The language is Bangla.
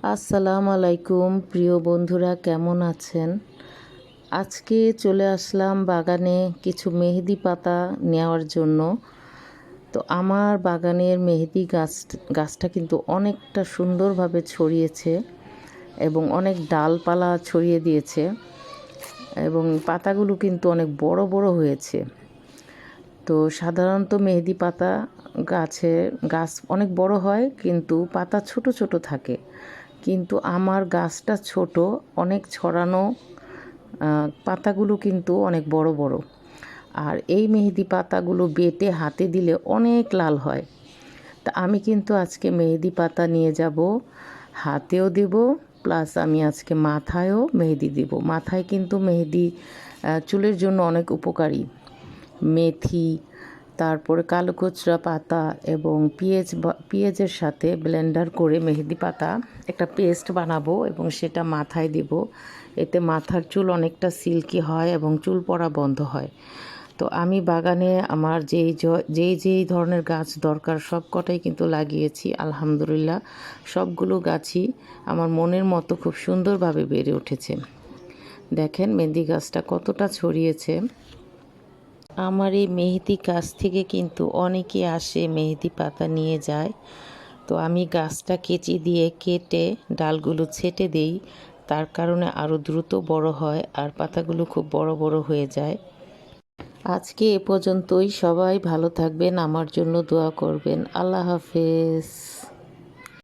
আসসালামু আলাইকুম প্রিয় বন্ধুরা, কেমন আছেন? আজকে চলে আসলাম বাগানে কিছু মেহেদি পাতা নেওয়ার জন্য। তো আমার বাগানের মেহেদি গাছটা কিন্তু অনেকটা সুন্দরভাবে ছড়িয়েছে এবং অনেক ডালপালা ছড়িয়ে দিয়েছে এবং পাতাগুলো কিন্তু অনেক বড় বড় হয়েছে। তো সাধারণত মেহেদি পাতা গাছ অনেক বড় হয় কিন্তু পাতা ছোট ছোট থাকে, কিন্তু আমার গাছটা ছোট, অনেক ছড়ানো, পাতাগুলো কিন্তু অনেক বড় বড়। আর এই মেহেদি পাতাগুলো বেটে হাতে দিলে অনেক লাল হয়। তা আমি কিন্তু আজকে মেহেদি পাতা নিয়ে যাব, হাতেও দেব, প্লাস আমি আজকে মাথায়ও মেহেদি দেব। মাথায় কিন্তু মেহেদি চুলের জন্য অনেক উপকারী। মেথি, তারপরে কালো কোচরা পাতা এবং পেঁয়াজের সাথে ব্লেন্ডার করে মেহেদি পাতা একটা পেস্ট বানাবো এবং সেটা মাথায় দেব। এতে মাথার চুল অনেকটা সিল্কি হয় এবং চুল পড়া বন্ধ হয়। তো আমি বাগানে আমার যেই ধরনের গাছ দরকার সব কটাই কিন্তু লাগিয়েছি আলহামদুলিল্লাহ। সবগুলো গাছই আমার মনের মতো খুব সুন্দরভাবে বেড়ে উঠেছে। দেখেন মেহেদি গাছটা কতটা ছড়িয়েছে। আমার এই মেহেদি গাছ থেকে কিন্তু অনেকে আসে মেহেদি পাতা নিয়ে যায়। তো আমি গাছটা কেচি দিয়ে কেটে ডালগুলো ছেঁটে দেই, তার কারণে আরও দ্রুত বড় হয় আর পাতাগুলো খুব বড় বড় হয়ে যায়। আজকে এ পর্যন্তই। সবাই ভালো থাকবেন, আমার জন্য দোয়া করবেন। আল্লাহ হাফেজ।